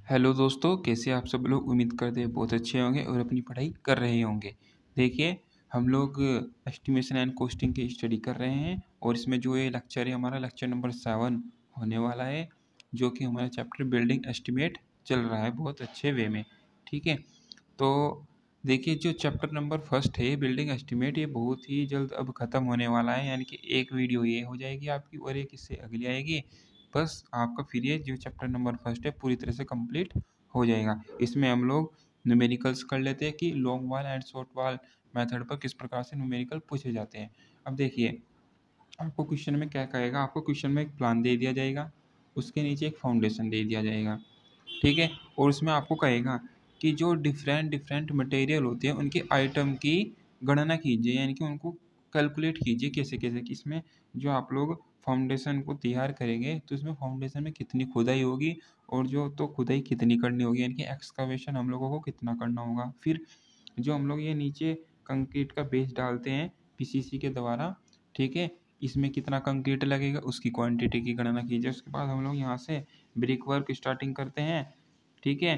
Hello दोस्तों, कैसे आप सब लोग। उम्मीद करते हैं बहुत अच्छे होंगे और अपनी पढ़ाई कर रहे होंगे। देखिए, हम लोग एस्टिमेशन एंड कॉस्टिंग की स्टडी कर रहे हैं और इसमें जो ये लेक्चर है हमारा लेक्चर नंबर 7 होने वाला है, जो कि हमारा चैप्टर बिल्डिंग एस्टिमेट चल रहा है बहुत अच्छे वे में। ठीक है, तो देखिए, जो चैप्टर नंबर फर्स्ट है बिल्डिंग एस्टिमेट, ये बहुत ही जल्द अब ख़त्म होने वाला है। यानी कि एक वीडियो ये हो जाएगी आपकी और एक इससे अगली आएगी। बस आपका फिर ये जो चैप्टर नंबर फर्स्ट है पूरी तरह से कंप्लीट हो जाएगा। इसमें हम लोग न्यूमेरिकल्स कर लेते हैं कि लॉन्ग वाल एंड शॉर्ट वाल मेथड पर किस प्रकार से न्यूमेरिकल पूछे जाते हैं। अब देखिए, आपको क्वेश्चन में क्या कहेगा। आपको क्वेश्चन में एक प्लान दे दिया जाएगा, उसके नीचे एक फाउंडेशन दे दिया जाएगा। ठीक है, और उसमें आपको कहेगा कि जो डिफरेंट डिफरेंट मटेरियल होते हैं उनके आइटम की गणना कीजिए, यानी कि उनको कैलकुलेट कीजिए कैसे कैसे कि इसमें जो आप लोग फाउंडेशन को तैयार करेंगे तो इसमें फाउंडेशन में कितनी खुदाई होगी और जो तो खुदाई कितनी करनी होगी, यानी कि एक्सकवेशन हम लोगों को कितना करना होगा। फिर जो हम लोग ये नीचे कंक्रीट का बेस डालते हैं पीसीसी के द्वारा, ठीक है, इसमें कितना कंक्रीट लगेगा उसकी क्वांटिटी की गणना कीजिए। उसके बाद हम लोग यहाँ से ब्रिक वर्क स्टार्टिंग करते हैं, ठीक है,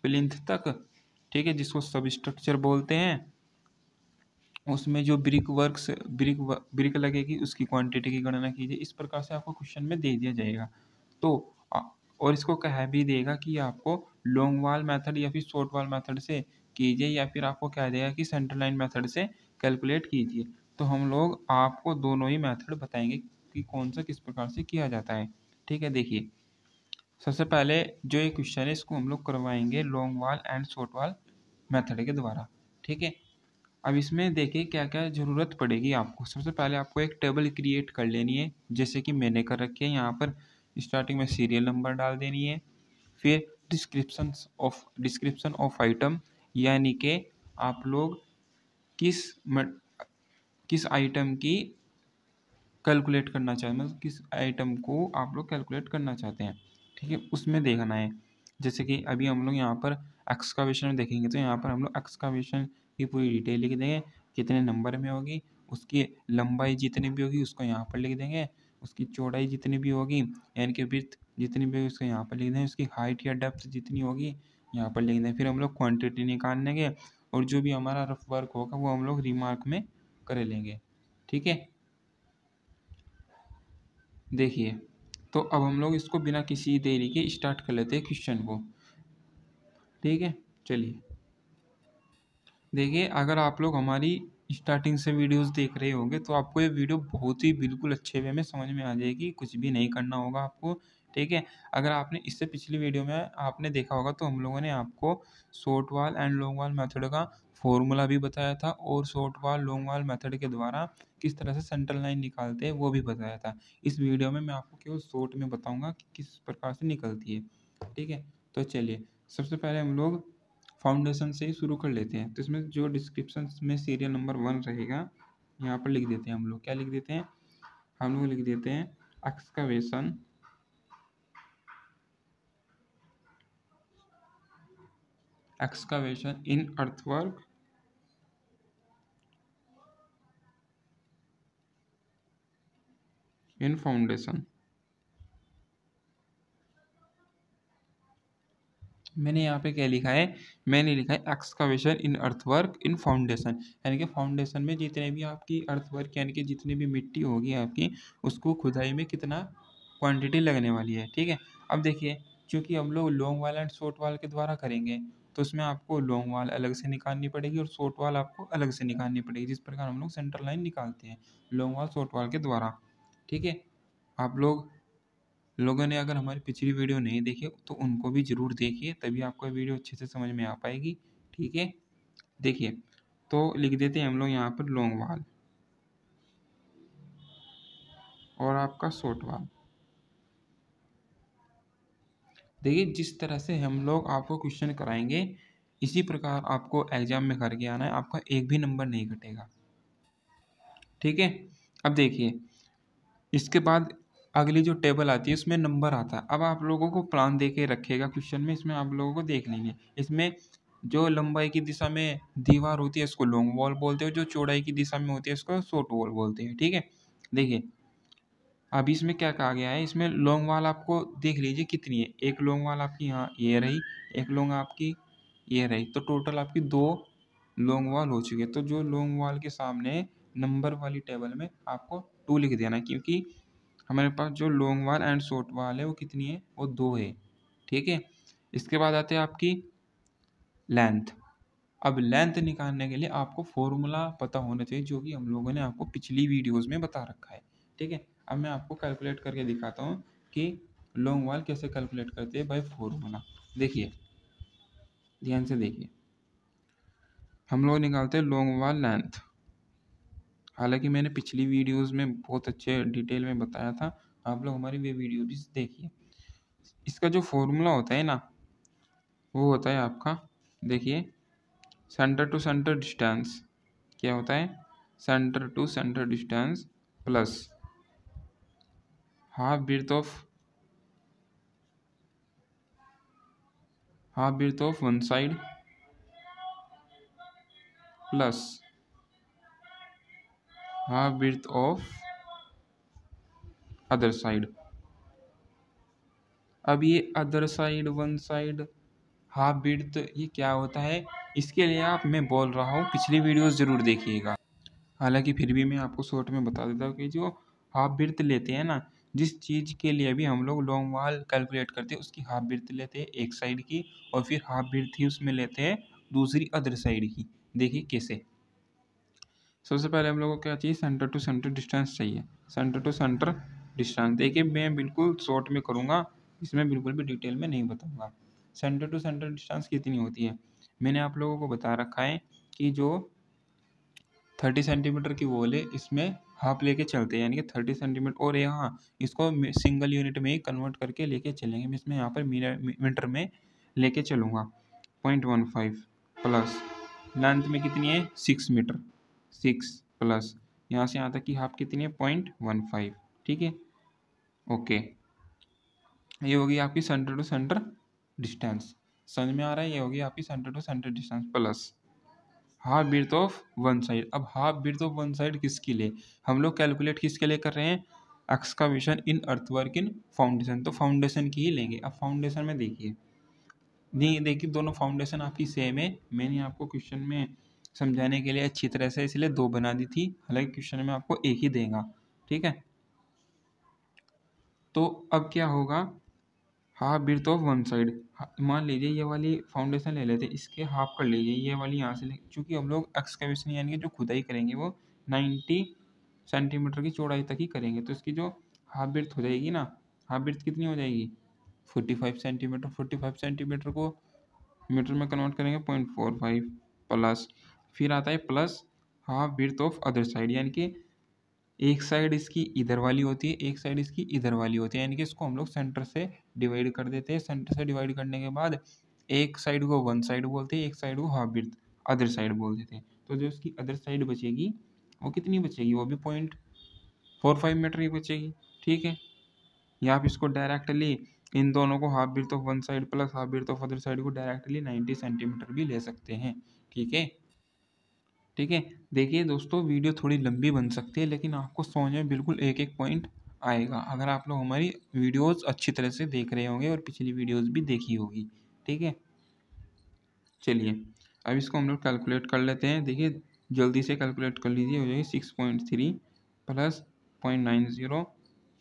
प्लिंथ तक, ठीक है, जिसको सब स्ट्रक्चर बोलते हैं। उसमें जो ब्रिक लगेगी उसकी क्वांटिटी की गणना कीजिए। इस प्रकार से आपको क्वेश्चन में दे दिया जाएगा। तो और इसको कह भी देगा कि आपको लॉन्ग वाल मेथड या फिर शॉर्ट वाल मेथड से कीजिए, या फिर आपको कह देगा कि सेंटर लाइन मेथड से कैलकुलेट कीजिए। तो हम लोग आपको दोनों ही मेथड बताएंगे कि कौन सा किस प्रकार से किया जाता है। ठीक है, देखिए, सबसे पहले जो ये क्वेश्चन है इसको हम लोग करवाएंगे लॉन्ग वाल एंड शॉर्ट वाल मेथड के द्वारा। ठीक है, अब इसमें देखिए क्या क्या ज़रूरत पड़ेगी आपको। सबसे पहले आपको एक टेबल क्रिएट कर लेनी है, जैसे कि मैंने कर रखी है। यहाँ पर स्टार्टिंग में सीरियल नंबर डाल देनी है, फिर डिस्क्रिप्शन ऑफ आइटम, यानी कि आप लोग किस आइटम की कैलकुलेट करना चाहते हैं, मतलब किस आइटम को आप लोग कैलकुलेट करना चाहते हैं। ठीक है, उसमें देखना है। जैसे कि अभी हम लोग यहाँ पर एक्सकावेशन में देखेंगे तो यहाँ पर हम लोग एक्सकावेशन की पूरी डिटेल लिख देंगे, कितने नंबर में होगी, उसकी लंबाई जितनी भी होगी उसको यहाँ पर लिख देंगे, उसकी चौड़ाई जितनी भी होगी यानी कि विड्थ जितनी भी होगी उसको यहाँ पर लिख देंगे, उसकी हाइट या डेप्थ जितनी होगी यहाँ पर लिख देंगे। फिर हम लोग क्वान्टिटी निकाल लेंगे और जो भी हमारा रफ वर्क होगा वो हम लोग रिमार्क में कर लेंगे। ठीक है, देखिए, तो अब हम लोग इसको बिना किसी देरी के स्टार्ट कर लेते हैं क्वेश्चन को। ठीक है, चलिए, देखिए, अगर आप लोग हमारी स्टार्टिंग से वीडियोस देख रहे होंगे तो आपको ये वीडियो बहुत ही बिल्कुल अच्छे वे में समझ में आ जाएगी, कुछ भी नहीं करना होगा आपको। ठीक है, अगर आपने इससे पिछली वीडियो में आपने देखा होगा तो हम लोगों ने आपको शॉर्ट वाल एंड लॉन्ग वाल मेथड का फॉर्मूला भी बताया था और शॉर्ट वाल लॉन्ग वाल मेथड के द्वारा किस तरह से सेंट्रल लाइन निकालते हैं वो भी बताया था। इस वीडियो में मैं आपको केवल शॉर्ट में बताऊँगा कि किस प्रकार से निकलती है। ठीक है, तो चलिए, सबसे पहले हम लोग फाउंडेशन से ही शुरू कर लेते हैं। तो इसमें जो डिस्क्रिप्शन में सीरियल नंबर 1 रहेगा, यहाँ पर लिख देते हैं हम लोग। क्या लिख देते हैं? हम लोग लिख देते हैं excavation in earthwork in foundation. मैंने यहाँ पे क्या लिखा है? मैंने लिखा है excavation in earthwork in foundation, यानी कि फाउंडेशन में जितने भी आपकी अर्थवर्क यानी कि जितनी भी मिट्टी होगी आपकी, उसको खुदाई में कितना क्वांटिटी लगने वाली है। ठीक है, अब देखिए, चूँकि हम लोग लॉन्ग वाल एंड शॉर्ट वाल के द्वारा करेंगे तो उसमें आपको लॉन्ग वाल अलग से निकालनी पड़ेगी और शॉर्ट वाल आपको अलग से निकालनी पड़ेगी, जिस प्रकार हम लोग सेंटर लाइन निकालते हैं लॉन्ग वाल शॉर्ट वाल के द्वारा। ठीक है, आप लोगों ने अगर हमारी पिछली वीडियो नहीं देखी तो उनको भी ज़रूर देखिए, तभी आपको वीडियो अच्छे से समझ में आ पाएगी। ठीक है, देखिए, तो लिख देते हैं हम लोग यहाँ पर लॉन्ग वाल और आपका शॉर्ट वाल। देखिए, जिस तरह से हम लोग आपको क्वेश्चन कराएंगे इसी प्रकार आपको एग्जाम में करके आना है, आपका एक भी नंबर नहीं कटेगा। ठीक है, अब देखिए, इसके बाद अगली जो टेबल आती है उसमें नंबर आता है। अब आप लोगों को प्लान दे के रखेगा क्वेश्चन में, इसमें आप लोगों को देख लेंगे। इसमें जो लंबाई की दिशा में दीवार होती है उसको लॉन्ग वॉल बोलते हैं, जो चौड़ाई की दिशा में होती है उसको शॉर्ट वॉल बोलते हैं। ठीक है, देखिए, अब इसमें क्या कहा गया है, इसमें लॉन्ग वाल आपको देख लीजिए कितनी है। एक लॉन्ग वाल आपकी यहाँ ये रही, एक लॉन्ग आपकी ये रही, तो टोटल आपकी 2 लॉन्ग वाल हो चुके हैं। तो जो लॉन्ग वाल के सामने नंबर वाली टेबल में आपको 2 लिख देना है, क्योंकि हमारे पास जो लॉन्ग वाल एंड शॉर्ट वाल है वो कितनी है, वो 2 है। ठीक है, इसके बाद आते हैं आपकी लेंथ। अब लेंथ निकालने के लिए आपको फॉर्मूला पता होना चाहिए, जो कि हम लोगों ने आपको पिछली वीडियोस में बता रखा है। ठीक है, अब मैं आपको कैलकुलेट करके दिखाता हूँ कि लॉन्ग वाल कैसे कैलकुलेट करते हैं बाय फॉर्मूला। देखिए, ध्यान से देखिए, हम लोग निकालते हैं लॉन्ग वाल लेंथ। हालांकि मैंने पिछली वीडियोस में बहुत अच्छे डिटेल में बताया था, आप लोग हमारी वे वीडियो भी देखिए। इसका जो फॉर्मूला होता है ना, वो होता है आपका, देखिए, सेंटर टू सेंटर डिस्टेंस। क्या होता है, centre to centre distance plus half width of one side plus half width of other side. अब ये other side, one side, half width, ये क्या होता है, इसके लिए मैं बोल रहा हूँ पिछली वीडियोस जरूर देखिएगा। हालांकि फिर भी मैं आपको शॉर्ट में बता देता हूँ कि जो हाफ विड्थ लेते हैं ना, जिस चीज़ के लिए भी हम लोग लॉन्ग वाल कैलकुलेट करते हैं, उसकी हाफ विड्थ लेते हैं एक साइड की, और फिर हाफ विड्थ ही उसमें लेते हैं दूसरी अदर साइड की। देखिए कैसे। सबसे पहले हम लोग को क्या चाहिए, सेंटर टू सेंटर डिस्टेंस चाहिए। सेंटर टू सेंटर डिस्टेंस, देखिए मैं बिल्कुल शॉर्ट में करूँगा, इसमें बिल्कुल भी डिटेल में नहीं बताऊँगा। सेंटर टू सेंटर डिस्टेंस कितनी होती है, मैंने आप लोगों को बता रखा है कि जो 30 सेंटीमीटर की वॉल है, इसमें हाफ लेके चलते हैं, यानी कि 30 सेंटीमीटर, और यहाँ इसको सिंगल यूनिट में ही कन्वर्ट करके लेके चलेंगे। मैं इसमें यहाँ पर मीटर में लेके चलूँगा। 0.15 प्लस लेंथ में कितनी है, 6 मीटर, 6 प्लस यहाँ से यहाँ तक की हाफ कितनी है, 0.15। ठीक है, ओके, ये होगी आपकी सेंटर टू सेंटर डिस्टेंस। समझ में आ रहा है, ये होगी आपकी centre to centre distance plus half width of one side. अब half width of one side किसके लिए, हम लोग कैलकुलेट किसके लिए कर रहे हैं, excavation in earthwork in foundation, तो फाउंडेशन की ही लेंगे। अब फाउंडेशन में देखिए, नहीं देखिए, दोनों फाउंडेशन आपकी सेम है। मैंने आपको क्वेश्चन में समझाने के लिए अच्छी तरह से इसलिए 2 बना दी थी, हालांकि क्वेश्चन में आपको एक ही देगा। ठीक है, तो अब क्या होगा, half width of one side, मान लीजिए ये वाली फाउंडेशन ले लेते, इसके हाफ कर लीजिए, ये वाली यहाँ से ले, चूँकि हम लोग एक्सकवेशन यानी कि जो खुदाई करेंगे वो 90 सेंटीमीटर की चौड़ाई तक ही करेंगे, तो इसकी जो हाफ विड्थ हो जाएगी ना, हाफ विड्थ कितनी हो जाएगी, 45 सेंटीमीटर। 45 सेंटीमीटर को मीटर में कन्वर्ट करेंगे 0.45 प्लस, फिर आता है plus half width of other side, यानी कि एक साइड इसकी इधर वाली होती है, एक साइड इसकी इधर वाली होती है, यानी कि इसको हम लोग सेंटर से डिवाइड कर देते हैं। सेंटर से डिवाइड करने के बाद एक साइड को वन साइड बोलते हैं, एक साइड को हाफ विड्थ अदर साइड बोल देते हैं। तो जो इसकी अदर साइड बचेगी वो कितनी बचेगी, वो भी 0.45 मीटर ही बचेगी। ठीक है, या आप इसको डायरेक्टली इन दोनों को half width of one side plus half width of other side को डायरेक्टली 90 सेंटीमीटर भी ले सकते हैं। ठीक है, ठीक है, देखिए दोस्तों, वीडियो थोड़ी लंबी बन सकती है, लेकिन आपको समझ में बिल्कुल एक एक पॉइंट आएगा अगर आप लोग हमारी वीडियोस अच्छी तरह से देख रहे होंगे और पिछली वीडियोस भी देखी होगी। ठीक है, चलिए अब इसको हम लोग कैलकुलेट कर लेते हैं। देखिए जल्दी से कैलकुलेट कर लीजिए, हो जाएगी 6.3 प्लस 0.90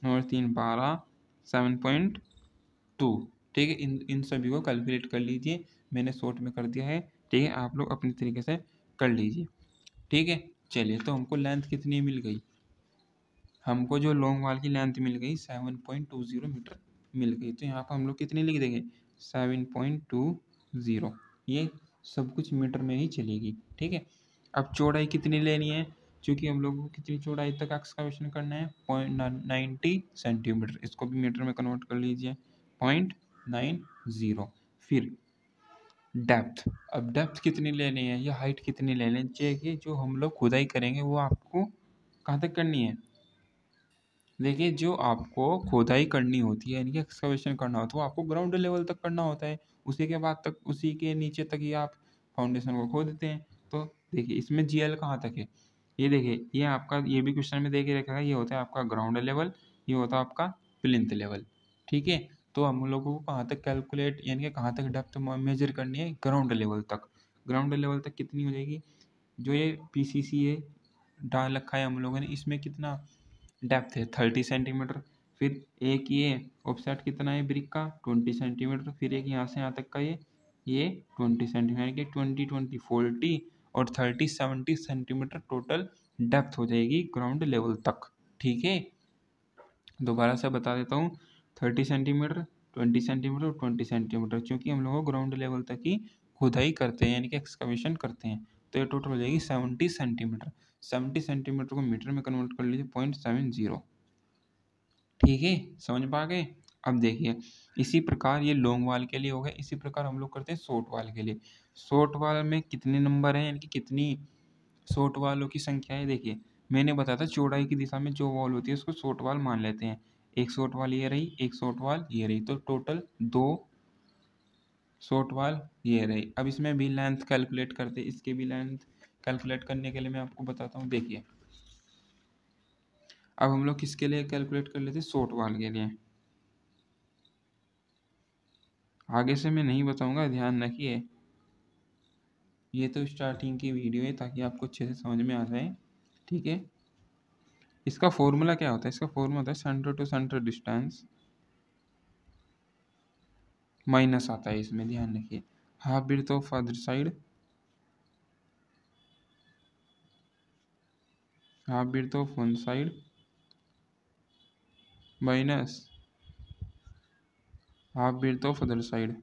और 3 12 7.2। ठीक है, इन सभी को कैलकुलेट कर लीजिए, मैंने शॉर्ट में कर दिया है। ठीक है, आप लोग अपनी तरीके से कर लीजिए। ठीक है, चलिए, तो हमको लेंथ कितनी मिल गई, हमको जो लॉन्ग वाल की लेंथ मिल गई 7.20 मीटर मिल गई। तो यहाँ पर हम लोग कितनी लिख देंगे, 7.20, ये सब कुछ मीटर में ही चलेगी। ठीक है, अब चौड़ाई कितनी लेनी है, क्योंकि हम लोग को कितनी चौड़ाई तक एक्सकवेशन करना है, 0.90 सेंटीमीटर, इसको भी मीटर में कन्वर्ट कर लीजिए, 0.90। फिर डेप्थ, अब डेप्थ कितनी लेनी है या हाइट कितनी लेनी चाहिए, जो हम लोग खुदाई करेंगे वो आपको कहाँ तक करनी है। देखिए, जो आपको खुदाई करनी होती है यानी कि एक्सकवेशन करना होता है, वो आपको ग्राउंड लेवल तक करना होता है, उसी के बाद तक, उसी के नीचे तक ही आप फाउंडेशन को खोद देते हैं। तो देखिए इसमें जीएल कहाँ तक है, ये देखिए, ये आपका, ये भी क्वेश्चन में दे के रखा है, ये होता है आपका ग्राउंड लेवल, ये होता है आपका प्लिंथ लेवल। ठीक है, तो हम लोगों को कहाँ तक कैलकुलेट यानी कि कहाँ तक डेप्थ मेजर करनी है, ग्राउंड लेवल तक। ग्राउंड लेवल तक कितनी हो जाएगी, जो ये पीसीसी है डाल रखा है हम लोगों ने, इसमें कितना डेप्थ है 30 सेंटीमीटर। फिर एक ये ऑफसेट कितना है ब्रिक का 20 सेंटीमीटर। फिर एक यहाँ से यहाँ तक का ये 20 सेंटीमीटर, यानी कि 20 40 और 30 70 सेंटीमीटर टोटल डेप्थ हो जाएगी ग्राउंड लेवल तक। ठीक है, दोबारा से बता देता हूँ, 30 सेंटीमीटर, 20 सेंटीमीटर और 20 सेंटीमीटर, क्योंकि हम लोग ग्राउंड लेवल तक ही खुदाई करते हैं यानी कि एक्सकवेशन करते हैं। तो ये टोटल हो जाएगी 70 सेंटीमीटर। 70 सेंटीमीटर को मीटर में कन्वर्ट कर लीजिए 0.70। ठीक है, समझ पा गए। अब देखिए, इसी प्रकार ये लॉन्ग वाल के लिए हो गया, इसी प्रकार हम लोग करते हैं शॉर्ट वाल के लिए। शॉर्ट वाल में कितने नंबर हैं, यानी कि कितनी शॉर्ट वालों की संख्या है। देखिए, मैंने बताया था चौड़ाई की दिशा में जो वॉल होती है उसको शॉर्ट वाल मान लेते हैं। एक शॉर्ट वाल ये रही, एक शॉर्ट वाल ये रही, तो टोटल 2 शॉर्ट वाल ये रही। अब इसमें भी लेंथ कैलकुलेट करते हैं, इसके भी लेंथ कैलकुलेट करने के लिए मैं आपको बताता हूँ। देखिए, अब हम लोग किसके लिए कैलकुलेट कर लेते हैं, शॉर्ट वाल के लिए। आगे से मैं नहीं बताऊंगा, ध्यान रखिए, ये तो स्टार्टिंग की वीडियो है ताकि आपको अच्छे से समझ में आ जाए। ठीक है, इसका फॉर्मूला क्या होता है, इसका फॉर्मूला होता है centre to centre distance minus आता है इसमें, ध्यान रखिए, half breadth of other side, half breadth of one side minus half breadth of other side.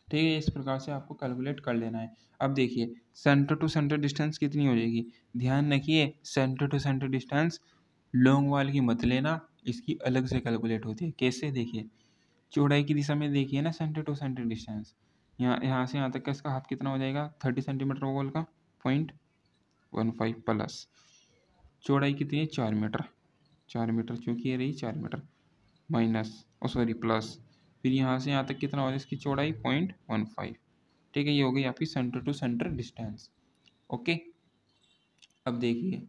ठीक है, इस प्रकार से आपको कैलकुलेट कर लेना है। अब देखिए, सेंटर टू सेंटर डिस्टेंस कितनी हो जाएगी, ध्यान रखिए, centre to centre distance long wall की मत लेना, इसकी अलग से कैलकुलेट होती है। कैसे, देखिए, चौड़ाई की दिशा में देखिए ना, सेंटर टू सेंटर डिस्टेंस, यहाँ से यहाँ तक का इसका हाफ कितना हो जाएगा 30 सेंटीमीटर वॉल का 0.15 प्लस चौड़ाई कितनी है 4 मीटर, 4 मीटर चूँकि ये रही 4 मीटर, माइनस सॉरी प्लस, फिर यहाँ से यहाँ तक कितना हो जाए इसकी चौड़ाई 0.15। ठीक है, ये हो गई आपकी centre to centre distance. Okay, अब देखिए,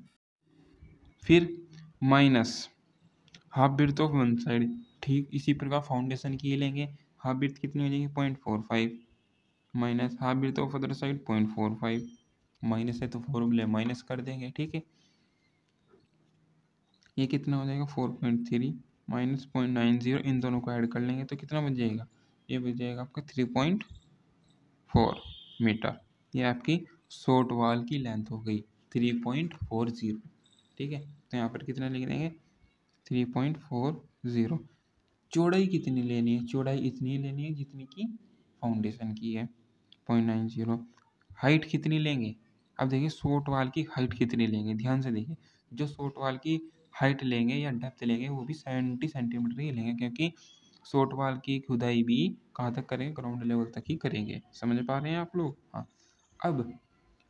फिर minus half breadth of one side. ठीक इसी प्रकार फाउंडेशन की लेंगे, हाफ बिर्थ कितनी हो जाएगी 0.45 minus half breadth of other side 0.45, minus है तो फॉर्मूले माइनस कर देंगे। ठीक है, ये कितना हो जाएगा 4.3 माइनस 0.90, इन दोनों को ऐड कर लेंगे तो कितना बच जाएगा, ये बच जाएगा आपका 3.4 मीटर। ये आपकी शॉर्ट वाल की लेंथ हो गई 3.40। ठीक है, तो यहाँ पर कितना लिख देंगे 3.40। चौड़ाई कितनी लेनी है, चौड़ाई इतनी लेनी है जितनी की फाउंडेशन की है 0.90। हाइट कितनी लेंगे, अब देखिए शॉर्ट वाल की हाइट कितनी लेंगे, ध्यान से देखिए, जो शॉर्ट वाल की हाइट लेंगे या डेप्थ लेंगे वो भी 70 सेंटीमीटर ही लेंगे, क्योंकि शॉर्ट वाल की खुदाई भी कहाँ तक करेंगे, ग्राउंड लेवल तक ही करेंगे। समझ पा रहे हैं आप लोग। हाँ, अब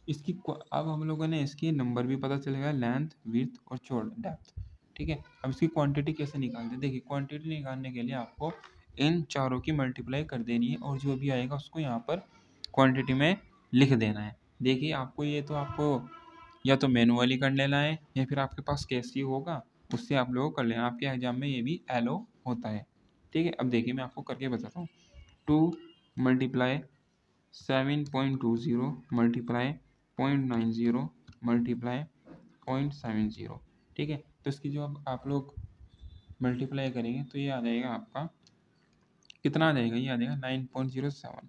अब हम लोगों ने इसकी नंबर भी पता चलेगा, लेंथ विड्थ और चौड़ डेप्थ। ठीक है, अब इसकी क्वांटिटी कैसे निकालते हैं, देखिए क्वांटिटी निकालने के लिए आपको इन चारों की मल्टीप्लाई कर देनी है और जो भी आएगा उसको यहाँ पर क्वांटिटी में लिख देना है। देखिए, आपको ये तो आपको या तो मैनुअली कर लेना है या फिर आपके पास कैसी होगा उससे आप लोग कर लेना, आपके एग्जाम में ये भी एलो होता है। ठीक है, अब देखिए मैं आपको करके बताता हूँ। 2 मल्टीप्लाई 7.20 मल्टीप्लाई 0.90 मल्टीप्लाई 0.70। ठीक है, तो इसकी जो अब आप लोग मल्टीप्लाई करेंगे तो ये आ जाएगा आपका कितना आ जाएगा, ये आ जाएगा 9.07,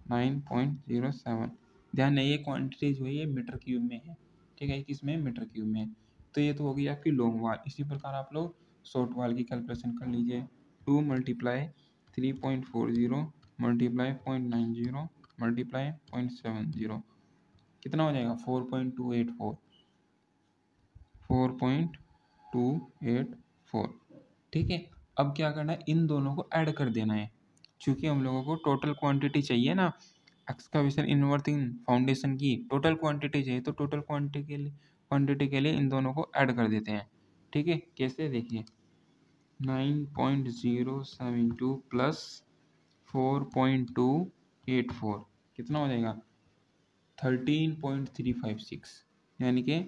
9.07। ध्यान नहीं, ये क्वांटिटी जो है ये मीटर क्यूब में है। ठीक है, किसमें, मीटर क्यूब में। तो ये तो हो गई आपकी लॉन्ग वाल। इसी प्रकार आप लोग शॉर्ट वाल की कैलकुलेशन कर लीजिए। 2 मल्टीप्लाई 3.40 मल्टीप्लाई 0.90 मल्टीप्लाई 0.70 कितना हो जाएगा 4.284, 4.284। ठीक है, अब क्या करना है, इन दोनों को ऐड कर देना है, क्योंकि हम लोगों को टोटल क्वांटिटी चाहिए ना, एक्सकवेशन इनवर्थिंग फाउंडेशन की टोटल क्वांटिटी चाहिए, तो टोटल क्वांटिटी के लिए इन दोनों को ऐड कर देते हैं। ठीक है, कैसे, देखिए 9.072 प्लस 4.284 कितना हो जाएगा 13.356, यानी कि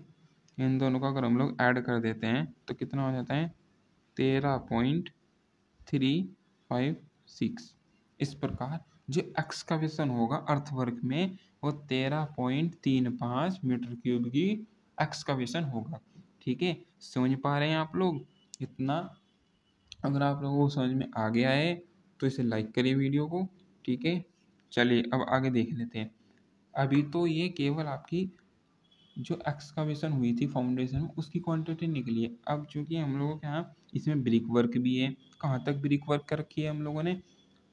इन दोनों का अगर हम लोग ऐड कर देते हैं तो कितना हो जाता है 13.356। इस प्रकार जो एक्सकवेशन होगा अर्थवर्क में वो 13.35 मीटर क्यूब की एक्सकवेशन होगा। ठीक है, समझ पा रहे हैं आप लोग इतना? अगर आप लोगों को समझ में आ गया है तो इसे लाइक करिए वीडियो को। ठीक है, चलिए अब आगे देख लेते हैं। अभी तो ये केवल आपकी जो एक्सकवेशन हुई थी फाउंडेशन में उसकी क्वांटिटी निकली है। अब चूंकि हम लोगों के यहाँ इसमें ब्रिक वर्क भी है, कहाँ तक ब्रिक वर्क कर रखी है हम लोगों ने,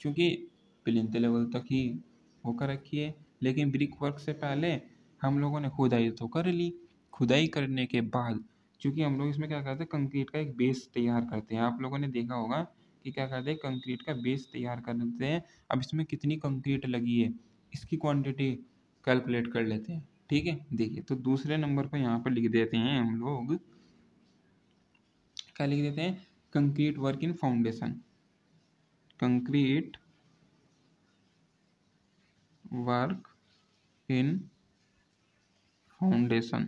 चूंकि प्लिंथ लेवल तक ही वो कर रखी है, लेकिन ब्रिक वर्क से पहले हम लोगों ने खुदाई तो कर ली। खुदाई करने के बाद चूंकि हम लोग इसमें क्या करते हैं कंक्रीट का एक बेस तैयार करते हैं। आप लोगों ने देखा होगा कि क्या करते हैं कंक्रीट का बेस तैयार कर देते हैं। अब इसमें कितनी कंक्रीट लगी है इसकी क्वांटिटी कैलकुलेट कर लेते हैं। ठीक है, देखिए तो दूसरे नंबर पर यहाँ पर लिख देते हैं हम लोग, क्या लिख देते हैं, concrete work in foundation. Concrete work in foundation.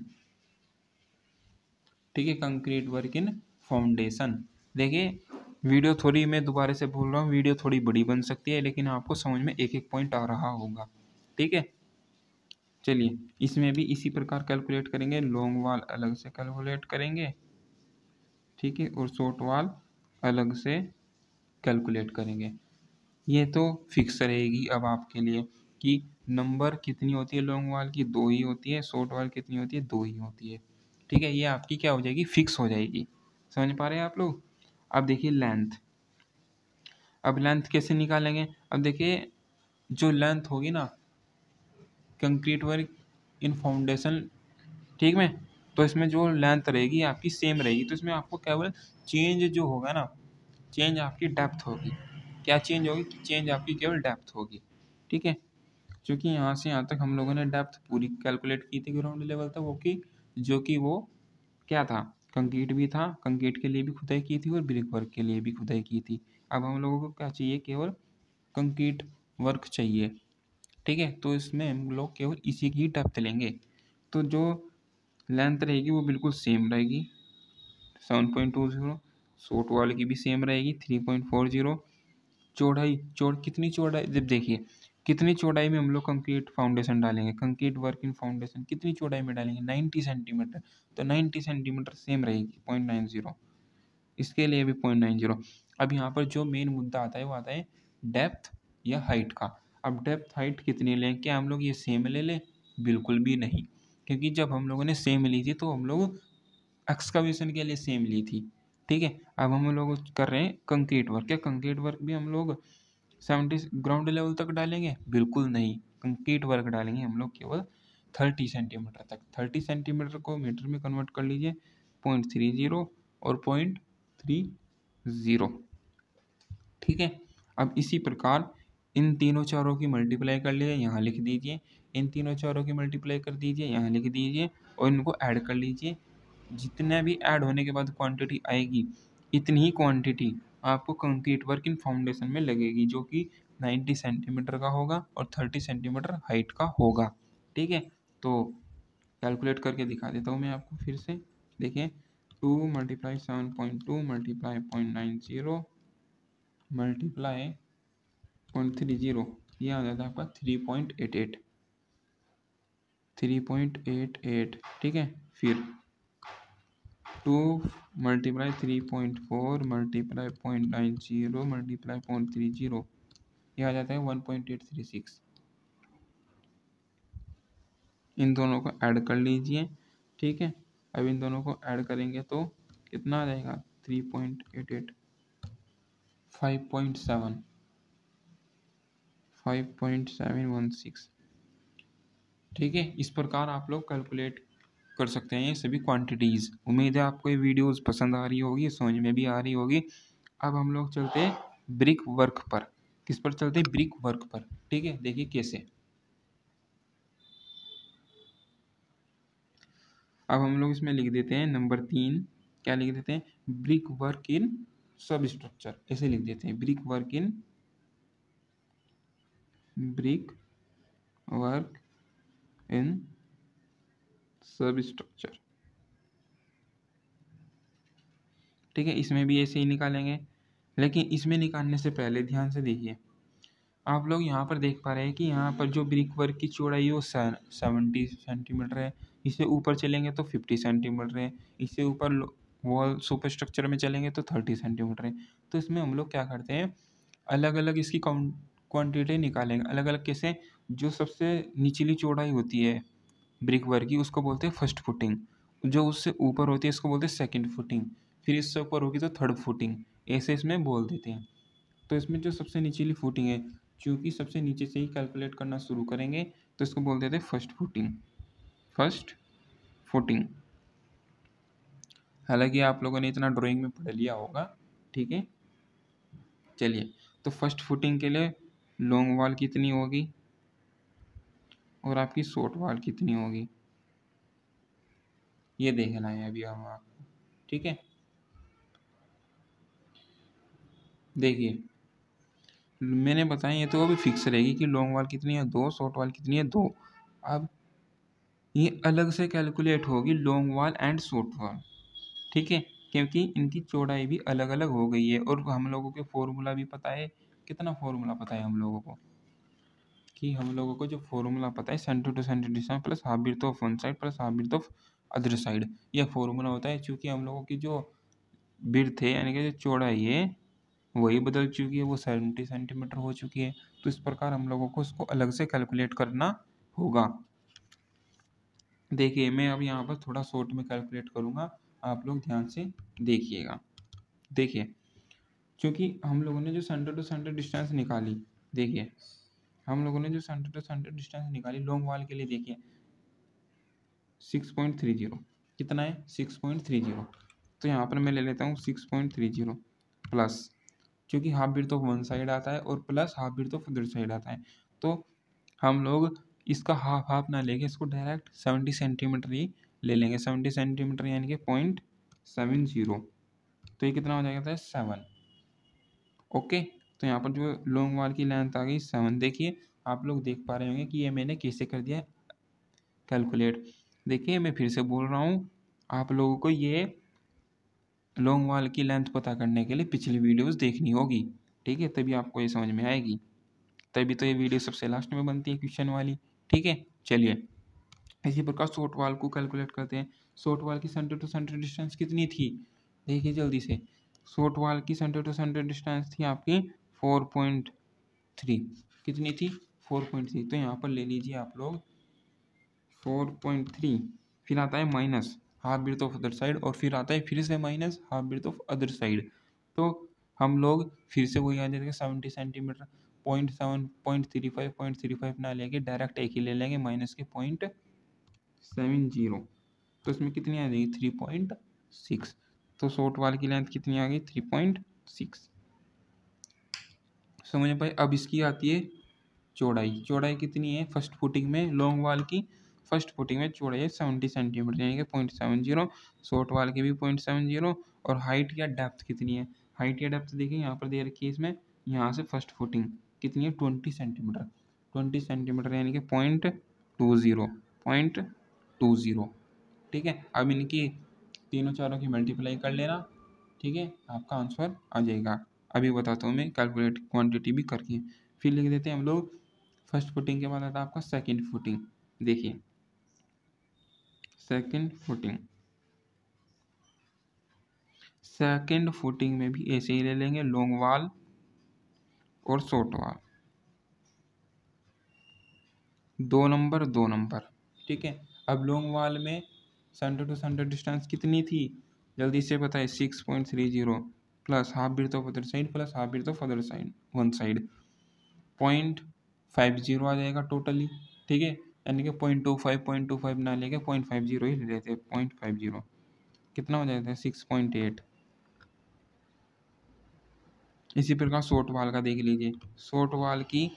ठीक है, कंक्रीट वर्क इन फाउंडेशन। देखिए वीडियो थोड़ी, मैं दोबारा से बोल रहा हूँ, वीडियो थोड़ी बड़ी बन सकती है लेकिन आपको समझ में एक एक पॉइंट आ रहा होगा। ठीक है, चलिए इसमें भी इसी प्रकार कैलकुलेट करेंगे। लॉन्ग वाल अलग से कैलकुलेट करेंगे, ठीक है, और शॉर्ट वाल अलग से कैलकुलेट करेंगे। ये तो फिक्स रहेगी अब आपके लिए कि नंबर कितनी होती है लॉन्ग वाल की, 2 ही होती है, शॉर्ट वाल कितनी होती है, 2 ही होती है। ठीक है, ये आपकी क्या हो जाएगी, फिक्स हो जाएगी। समझ पा रहे हैं आप लोग? अब देखिए लेंथ, अब लेंथ कैसे निकालेंगे? अब देखिए जो लेंथ होगी ना कंक्रीट वर्क इन फाउंडेशन, ठीक में, तो इसमें जो लेंथ रहेगी आपकी सेम रहेगी। तो इसमें आपको केवल चेंज जो होगा ना, चेंज आपकी डेप्थ होगी। क्या चेंज होगी? चेंज आपकी केवल डेप्थ होगी। ठीक है, क्योंकि यहाँ से यहाँ तक हम लोगों ने डेप्थ पूरी कैलकुलेट की थी ग्राउंड लेवल तक, वो की जो कि वो क्या था, कंक्रीट भी था, कंक्रीट के लिए भी खुदाई की थी और ब्रिक वर्क के लिए भी खुदाई की थी। अब हम लोगों को क्या चाहिए, केवल कंक्रीट वर्क चाहिए। ठीक है, तो इसमें हम लोग केवल इसी की डेप्थ लेंगे। तो जो लेंथ रहेगी वो बिल्कुल सेम रहेगी 7.20, शॉर्ट वाले की भी सेम रहेगी 3.40। चौड़ाई कितनी चौड़ाई, जब देखिए कितनी चौड़ाई में हम लोग कंक्रीट फाउंडेशन डालेंगे, कंक्रीट वर्क इन फाउंडेशन कितनी चौड़ाई में डालेंगे, 90 सेंटीमीटर। तो 90 सेंटीमीटर सेम रहेगी 0.90, इसके लिए भी 0.90। अब यहाँ पर जो मेन मुद्दा आता है वो आता है डेप्थ या हाइट का। अब डेप्थ हाइट कितनी लें, क्या हम लोग ये सेम ले लें? बिल्कुल भी नहीं, क्योंकि जब हम लोगों ने सेम ली थी तो हम लोग एक्सकवेशन के लिए सेम ली थी। ठीक है, अब हम लोग कर रहे हैं कंक्रीट वर्क। क्या कंक्रीट वर्क भी हम लोग 70 ग्राउंड लेवल तक डालेंगे? बिल्कुल नहीं, कंक्रीट वर्क डालेंगे हम लोग केवल 30 सेंटीमीटर तक। 30 सेंटीमीटर को मीटर में कन्वर्ट कर लीजिए, 0.30 और 0.30। ठीक है, अब इसी प्रकार इन तीनों चारों की मल्टीप्लाई कर लीजिए, यहाँ लिख दीजिए। इन तीनों चारों की मल्टीप्लाई कर दीजिए, यहाँ लिख दीजिए, और इनको ऐड कर लीजिए। जितना भी ऐड होने के बाद क्वांटिटी आएगी, इतनी ही क्वांटिटी आपको कंक्रीट वर्क इन फाउंडेशन में लगेगी, जो कि 90 सेंटीमीटर का होगा और 30 सेंटीमीटर हाइट का होगा। ठीक है, तो कैलकुलेट करके दिखा देता हूँ मैं आपको फिर से। देखिए 2 × 7.2 × 0.90 मल्टीप्लाई 0.30, ये आ जाता है आपका 3.88। 3.88, ठीक है, फिर 2 × 3.4 × 0.90 × 0.30, ये आ जाता है 1.836। इन दोनों को ऐड कर लीजिए। ठीक है, अब इन दोनों को ऐड करेंगे तो कितना आ जाएगा, 3.88, 5.7, 5.716। ठीक है, इस प्रकार आप लोग कैलकुलेट कर सकते हैं ये सभी क्वांटिटीज़। उम्मीद है आपको ये वीडियोस पसंद आ रही होगी, समझ में भी आ रही होगी। अब हम लोग चलते हैं ब्रिक वर्क पर। किस पर चलते हैं? ब्रिक वर्क पर। ठीक है, देखिए कैसे। अब हम लोग इसमें लिख देते हैं नंबर 3, क्या लिख देते हैं, ब्रिक वर्क इन सब स्ट्रक्चर, ऐसे लिख देते हैं, ब्रिक वर्क इन सब स्ट्रक्चर। ठीक है, इसमें भी ऐसे ही निकालेंगे। लेकिन इसमें निकालने से पहले ध्यान से देखिए, आप लोग यहाँ पर देख पा रहे हैं कि यहाँ पर जो ब्रिक वर्क की चौड़ाई है वो 70 सेंटीमीटर है। इससे ऊपर चलेंगे तो 50 सेंटीमीटर है। इससे ऊपर वॉल सुपर स्ट्रक्चर में चलेंगे तो 30 सेंटीमीटर है। तो इसमें हम लोग क्या करते हैं, अलग अलग इसकी क्वांटिटी निकालेंगे। अलग अलग कैसे, जो सबसे निचली चौड़ाई होती है ब्रिक वर्क की उसको बोलते हैं फर्स्ट फुटिंग, जो उससे ऊपर होती है इसको बोलते हैं सेकंड फुटिंग, फिर इससे ऊपर होगी तो थर्ड फुटिंग, ऐसे इसमें बोल देते हैं। तो इसमें जो सबसे निचली फुटिंग है, चूँकि सबसे नीचे से ही कैलकुलेट करना शुरू करेंगे तो इसको बोल देते हैं फर्स्ट फुटिंग। फर्स्ट फुटिंग, हालांकि आप लोगों ने इतना ड्राइंग में पढ़ लिया होगा, ठीक है। चलिए, तो फर्स्ट फुटिंग के लिए लॉन्ग वॉल कितनी होगी और आपकी शॉर्ट वॉल कितनी होगी, ये देखना है अभी हम आपको, ठीक है। देखिए, मैंने बताया ये तो अभी फिक्स रहेगी कि लॉन्ग वॉल कितनी है 2, शॉर्ट वॉल कितनी है 2। अब ये अलग से कैलकुलेट होगी long wall and short wall, ठीक है, क्योंकि इनकी चौड़ाई भी अलग अलग हो गई है। और हम लोगों के फॉर्मूला भी पता है, कितना फॉर्मूला पता है हम लोगों को, कि हम लोगों को जो फॉर्मूला पता है centre to centre distance plus half breadth of one side plus half breadth of other side, यह फॉर्मूला होता है। चूँकि हम लोगों की जो बिर्थ है यानी कि जो चौड़ाई है वही बदल चुकी है, वो 70 सेंटीमीटर हो चुकी है। तो इस प्रकार हम लोगों को उसको अलग से कैलकुलेट करना होगा। देखिए, मैं अब यहाँ पर थोड़ा शॉर्ट में कैलकुलेट करूँगा, आप लोग ध्यान से देखिएगा। देखिए, क्योंकि हम लोगों ने जो सेंटर टू सेंटर डिस्टेंस निकाली, देखिए हम लोगों ने जो सेंटर टू सेंटर डिस्टेंस निकाली लॉन्ग वॉल के लिए, देखिए 6.30, कितना है 6.30। तो यहाँ पर मैं ले लेता हूँ 6.30 प्लस, क्योंकि half breadth of one side आता है और plus half breadth of other side आता है। तो हम लोग इसका हाफ हाफ ना लेके इसको डायरेक्ट 70 सेंटीमीटर ही ले लेंगे। 70 सेंटीमीटर यानी कि 0.70, तो ये कितना हो जाएगा 7। ओके, तो यहाँ पर जो लॉन्ग वॉल की लेंथ आ गई 7। देखिए, आप लोग देख पा रहे होंगे कि ये मैंने कैसे कर दिया कैलकुलेट। देखिए, मैं फिर से बोल रहा हूँ, आप लोगों को ये लॉन्ग वॉल की लेंथ पता करने के लिए पिछली वीडियोस देखनी होगी, ठीक है, तभी आपको ये समझ में आएगी। तभी तो ये वीडियो सबसे लास्ट में बनती है क्वेश्चन वाली, ठीक है। चलिए, इसी प्रकार शॉर्ट वॉल को कैलकुलेट करते हैं। शॉर्ट वॉल की सेंटर टू सेंटर डिस्टेंस कितनी थी, देखिए जल्दी से। शॉर्ट वॉल की सेंटर टू सेंटर डिस्टेंस थी आपकी 4.3, कितनी थी 4.3। तो यहाँ पर ले लीजिए आप लोग 4.3, फिर आता है minus half breadth of other side और फिर आता है फिर से minus half breadth of other side. तो हम लोग फिर से वही आ जाएगा 70 सेंटीमीटर, 0.7 0.35 ना लेके डायरेक्ट एक ही ले लेंगे माइनस के 0.70। तो इसमें कितनी आ जाएगी 3.6। तो शॉर्ट वाल की लेंथ कितनी आ गई 3.6, समझ में पाए। अब इसकी आती है चौड़ाई। चौड़ाई कितनी है फर्स्ट फुटिंग में लॉन्ग वाल की, फर्स्ट फुटिंग में चौड़ाई है 70 सेंटीमीटर यानी कि 0.70। शॉर्ट वाल की भी 0.70। और हाइट या डेप्थ कितनी है, हाइट या डेप्थ देखिए यहाँ पर दे रखी है इसमें, यहाँ से फर्स्ट फुटिंग कितनी है 20 सेंटीमीटर। 20 सेंटीमीटर यानी कि 0.20, ठीक है। अब इनकी तीनों चारों की मल्टीप्लाई कर लेना, ठीक है, आपका आंसर आ जाएगा। अभी बताता हूँ मैं कैलकुलेट क्वांटिटी भी करके, फिर लिख देते हैं हम लोग। फर्स्ट फुटिंग के बाद आता है आपका सेकंड फुटिंग। देखिए, सेकंड फुटिंग, सेकंड फुटिंग में भी ऐसे ही ले लेंगे लॉन्ग वाल और शॉर्ट वाल, 2 नंबर 2 नंबर, ठीक है। अब लॉन्ग वाल में सेंटर टू सेंटर डिस्टेंस कितनी थी, जल्दी से बताए 6.30 plus half breadth of other side plus half breadth of other side one side 0.50 आ जाएगा टोटली, ठीक है। यानी कि 0.25 ना लेके 0.50 ही ले लेते हैं। 0.50 कितना हो जाता है 6.8। इसी प्रकार शॉर्ट वाल का देख लीजिए। शॉर्ट वाल की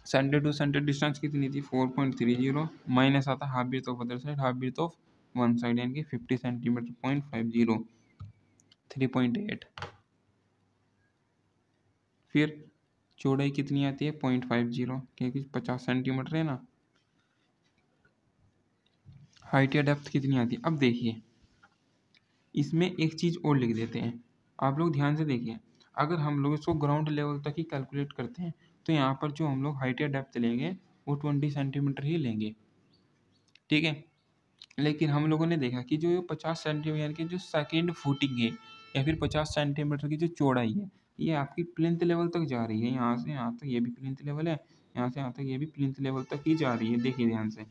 सेंटर टू सेंटर डिस्टेंस कितनी थी 4.30 माइनस आता half breadth of other side half breadth of one side यानी कि 50 सेंटीमीटर 0.50 3.8। फिर चौड़ाई कितनी आती है 0.50 क्योंकि 50 सेंटीमीटर है ना। हाइट या डेप्थ कितनी आती है, अब देखिए इसमें एक चीज़ और लिख देते हैं, आप लोग ध्यान से देखिए। अगर हम लोग इसको ग्राउंड लेवल तक ही कैलकुलेट करते हैं तो यहाँ पर जो हम लोग हाइट या डेप्थ लेंगे वो 20 सेंटीमीटर ही लेंगे, ठीक है। लेकिन हम लोगों ने देखा कि जो 50 सेंटीमीटर की जो सेकेंड फुटिंग है या फिर 50 सेंटीमीटर की जो चौड़ाई है, ये आपकी प्लिंथ लेवल तक जा रही है। यहाँ से यहाँ तक ये भी प्लिंथ लेवल है, यहाँ से यहाँ तक ये भी प्लिंथ लेवल तक ही जा रही है। देखिए ध्यान से,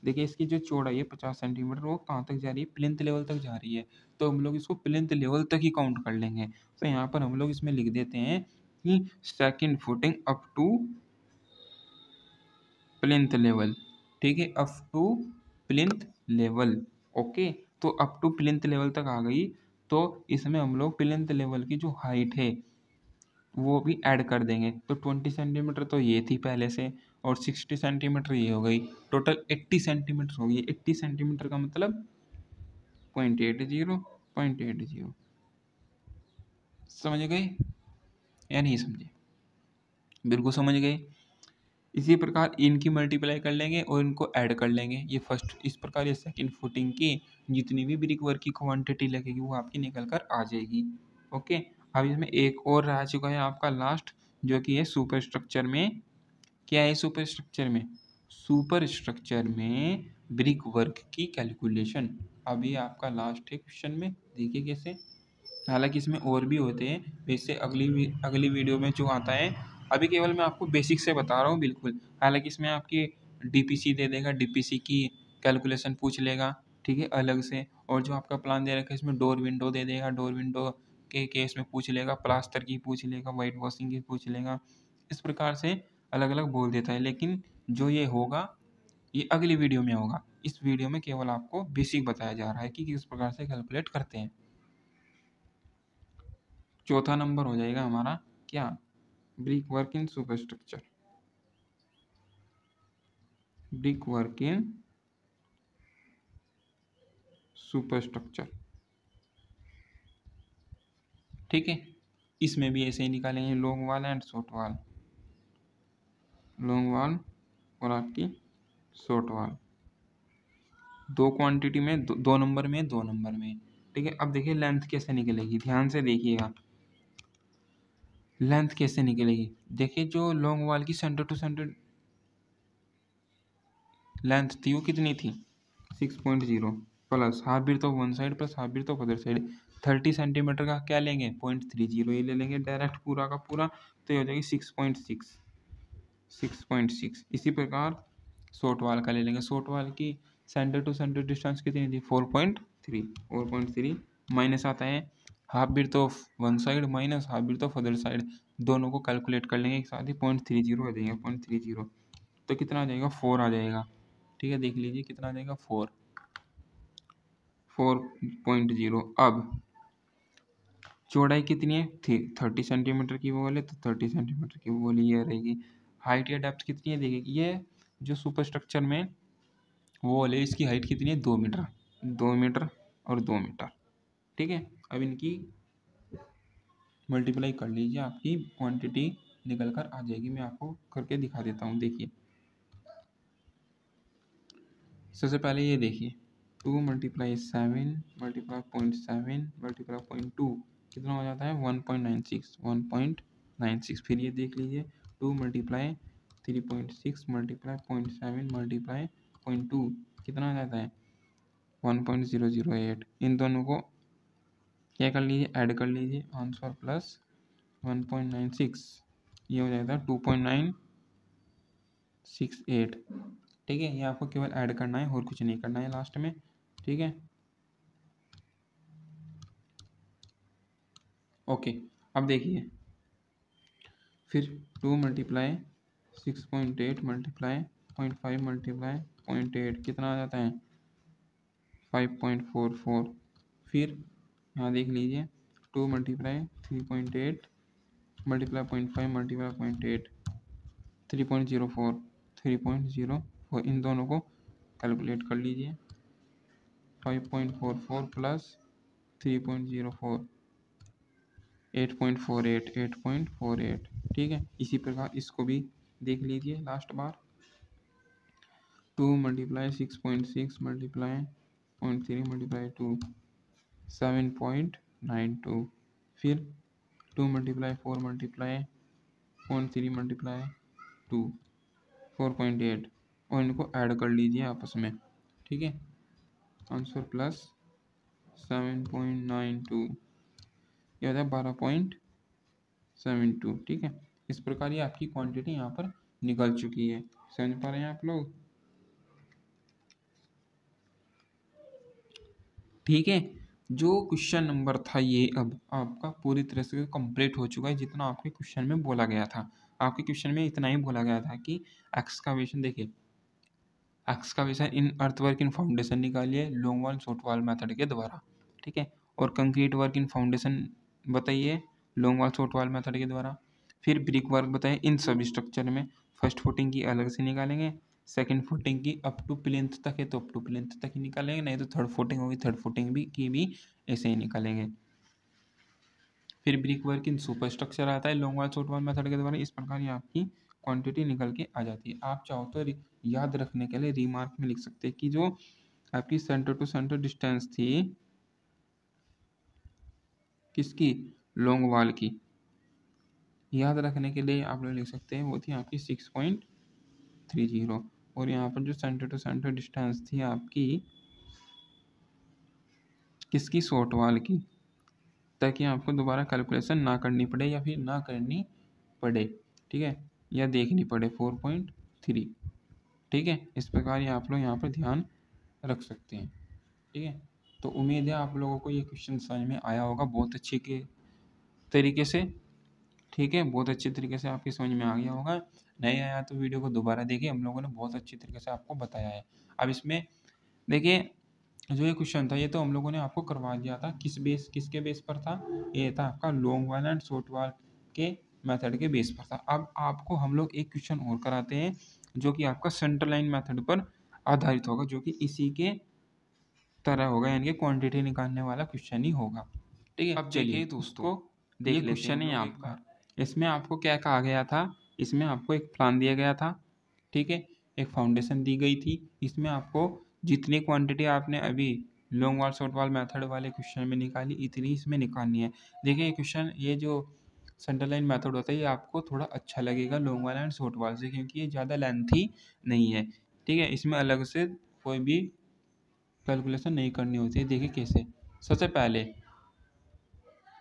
देखिए इसकी जो चौड़ाई है 50 सेंटीमीटर, वो कहाँ तक जा रही है, प्लिंथ लेवल तक जा रही है। तो हम लोग इसको प्लिंथ लेवल तक ही काउंट कर लेंगे। तो यहाँ पर हम लोग इसमें लिख देते हैं कि second footing up to plinth level, ठीक है, up to plinth level. Okay, तो अप टू प्लिंथ लेवल तक आ गई, तो इसमें हम लोग प्लिंथ लेवल की जो हाइट है वो भी ऐड कर देंगे। तो 20 सेंटीमीटर तो ये थी पहले से, और 60 सेंटीमीटर ये हो गई, टोटल 80 सेंटीमीटर हो गई। 80 सेंटीमीटर का मतलब 0.80 समझ गए या नहीं समझे? बिल्कुल समझ गए। इसी प्रकार इनकी मल्टीप्लाई कर लेंगे और इनको ऐड कर लेंगे। ये फर्स्ट, इस प्रकार ये सेकंड फुटिंग की जितनी भी ब्रिक वर्क की क्वांटिटी लगेगी वो आपकी निकल कर आ जाएगी। ओके, अब इसमें एक और रह चुका है आपका लास्ट, जो कि है सुपर स्ट्रक्चर में। क्या है सुपर स्ट्रक्चर में? सुपर स्ट्रक्चर में ब्रिक वर्क की कैलकुलेशन। अभी आपका लास्ट है क्वेश्चन में, देखिए कैसे। हालांकि इसमें और भी होते हैं, वैसे अगली वीडियो में जो आता है, अभी केवल मैं आपको बेसिक से बता रहा हूँ बिल्कुल। हालांकि इसमें आपकी डीपीसी दे देगा, डीपीसी की कैलकुलेशन पूछ लेगा, ठीक है, अलग से। और जो आपका प्लान दे रखा है इसमें डोर विंडो दे देगा, डोर विंडो के केस में पूछ लेगा, प्लास्टर की पूछ लेगा, वाइट वॉशिंग की पूछ लेगा। इस प्रकार से अलग अलग बोल देता है। लेकिन जो ये होगा ये अगली वीडियो में होगा। इस वीडियो में केवल आपको बेसिक बताया जा रहा है कि किस प्रकार से कैलकुलेट करते हैं। चौथा नंबर हो जाएगा हमारा क्या? Brick work in super structure. Brick work in super structure, ठीक है। इसमें भी ऐसे ही निकालेंगे, लॉन्ग वाल एंड शॉर्ट वाल, लॉन्ग वाल और आपकी शॉर्ट वाल। दो क्वांटिटी में, दो नंबर में, दो नंबर में, ठीक है। अब देखिए लेंथ कैसे निकलेगी, ध्यान से देखिएगा। लेंथ कैसे निकलेगी, देखिए जो लॉन्ग वाल की सेंटर टू सेंटर लेंथ थी वो कितनी थी? 6.0 plus half breadth of one side plus half breadth of other side. 30 centimetre का क्या लेंगे? 0.30 ये ले लेंगे डायरेक्ट पूरा का पूरा, तो ये हो जाएगी 6.6। इसी प्रकार शॉर्ट वाल का ले लेंगे। शॉर्ट वाल की सेंटर टू सेंटर डिस्टेंस कितनी थी? 4.3 माइनस आता है half breadth of one side minus half breadth of other side, दोनों को कैलकुलेट कर लेंगे एक साथ ही। 0.30 आ जाएगा, 0.30 तो कितना आ जाएगा? 4 आ जाएगा, ठीक है। देख लीजिए कितना आ जाएगा, 4.0। अब चौड़ाई कितनी है थी? 30 सेंटीमीटर की वो वाले, तो 30 सेंटीमीटर की वो वाली ये रहेगी। हाइट या डेप्थ कितनी है? देखिए ये जो सुपर स्ट्रक्चर में वो वाले, इसकी हाइट कितनी है? 2 मीटर, 2 मीटर और 2 मीटर, ठीक है। अब इनकी मल्टीप्लाई कर लीजिए, आपकी क्वांटिटी निकल कर आ जाएगी। मैं आपको करके दिखा देता हूँ, देखिए। सबसे पहले ये देखिए, 2 मल्टीप्लाई 7 मल्टीप्लाई 0.7 मल्टीप्लाई 0.2 कितना हो जाता है? 1.96। फिर ये देख लीजिए 2 मल्टीप्लाई 3.6 मल्टीप्लाई 0.7 मल्टीप्लाई 0.2 कितना आ जाता है? 1.008। इन दोनों को क्या कर लीजिए? ऐड कर लीजिए, आंसर प्लस 1.96 ये हो जाएगा 2.968, ठीक है। ये आपको केवल ऐड करना है और कुछ नहीं करना है लास्ट में, ठीक है। ओके, अब देखिए फिर 2 मल्टीप्लाई 6.8 मल्टीप्लाई 0.5 मल्टीप्लाई 0.8 कितना आ जाता है? 5.44। फिर यहाँ देख लीजिए 2 मल्टीप्लाई 3.8 मल्टीप्लाई 0.5 मल्टीप्लाई 0.8 3.04 3.04। इन दोनों को कैलकुलेट कर लीजिए। 5.44 प्लस 3.04 8.48, ठीक है। इसी प्रकार इसको भी देख लीजिए लास्ट बार। 2 मल्टीप्लाई 6.6 मल्टीप्लाई 0.3 मल्टीप्लाई 2 7.92, फिर 2 मल्टीप्लाई 4 मल्टीप्लाई 0.3 मल्टीप्लाई 2 4.8, और इनको ऐड कर लीजिए आपस में, ठीक है। आंसर प्लस 7.92 ये होता है 12.72, ठीक है। इस प्रकार ये आपकी क्वांटिटी यहाँ पर निकल चुकी है। समझ पा रहे हैं आप लोग? ठीक है। जो क्वेश्चन नंबर था ये अब आपका पूरी तरह से कंप्लीट हो चुका है, जितना आपके क्वेश्चन में बोला गया था। आपके क्वेश्चन में इतना ही बोला गया था कि एक्सकावेशन, देखिए excavation in earthwork in foundation निकालिए long wall short wall method के द्वारा, ठीक है। और कंक्रीट वर्क इन फाउंडेशन बताइए long wall short wall method के द्वारा। फिर ब्रिक वर्क बताइए इन सब स्ट्रक्चर में फर्स्ट फुटिंग की अलग से निकालेंगे, सेकंड फुटिंग की अप टू प्लिंथ तक है तो अप टू प्लिंथ तक ही निकालेंगे, नहीं तो थर्ड फुटिंग होगी थर्ड फुटिंग भी ऐसे ही निकालेंगे। फिर brick work in super structure आता है long wall short wall method के द्वारा। इस प्रकार ये आपकी क्वांटिटी निकल के आ जाती है। आप चाहो तो याद रखने के लिए रिमार्क में लिख सकते हैं कि जो आपकी सेंटर टू सेंटर डिस्टेंस थी किसकी, लॉन्ग वॉल की, याद रखने के लिए आप लोग लिख सकते हैं वो थी आपकी 6.30, और यहाँ पर जो सेंटर टू सेंटर डिस्टेंस थी आपकी किसकी, शॉर्ट वॉल की, ताकि आपको दोबारा कैलकुलेशन ना करनी पड़े या फिर ना करनी पड़े, ठीक है, या देखनी पड़े 4.3, ठीक है। इस प्रकार ये आप लोग यहाँ पर ध्यान रख सकते हैं, ठीक है। तो उम्मीद है आप लोगों को ये क्वेश्चन समझ में आया होगा बहुत अच्छे के तरीके से, ठीक है, बहुत अच्छे तरीके से आपकी समझ में आ गया होगा। नहीं आया तो वीडियो को दोबारा देखिए, हम लोगों ने बहुत अच्छे तरीके से आपको बताया है। अब इसमें देखिए जो ये क्वेश्चन था ये तो हम लोगों ने आपको करवा दिया था, किसके बेस पर था, ये था आपका लॉन्ग वाल एंड शॉर्ट वाल के मेथड के बेस पर था। अब आपको हम लोग एक क्वेश्चन और कराते हैं जो कि आपका सेंटर लाइन मेथड पर आधारित होगा, जो कि इसी के तरह होगा, यानी कि क्वांटिटी निकालने वाला क्वेश्चन ही होगा, ठीक है। अब चलिए दोस्तों ये क्वेश्चन है आपका, इसमें आपको क्या कहा गया था, इसमें आपको एक प्लान दिया गया था, ठीक है, एक फाउंडेशन दी गई थी, इसमें आपको जितनी क्वांटिटी आपने अभी long wall short wall method वाले क्वेश्चन में निकाली इतनी इसमें निकालनी है। देखिए ये क्वेश्चन, ये जो सेंटर लाइन मेथड होता है ये आपको थोड़ा अच्छा लगेगा long wall and short wall से, क्योंकि ये ज़्यादा लेंथी नहीं है, ठीक है। इसमें अलग से कोई भी कैलकुलेशन नहीं करनी होती है। देखिए कैसे, सबसे पहले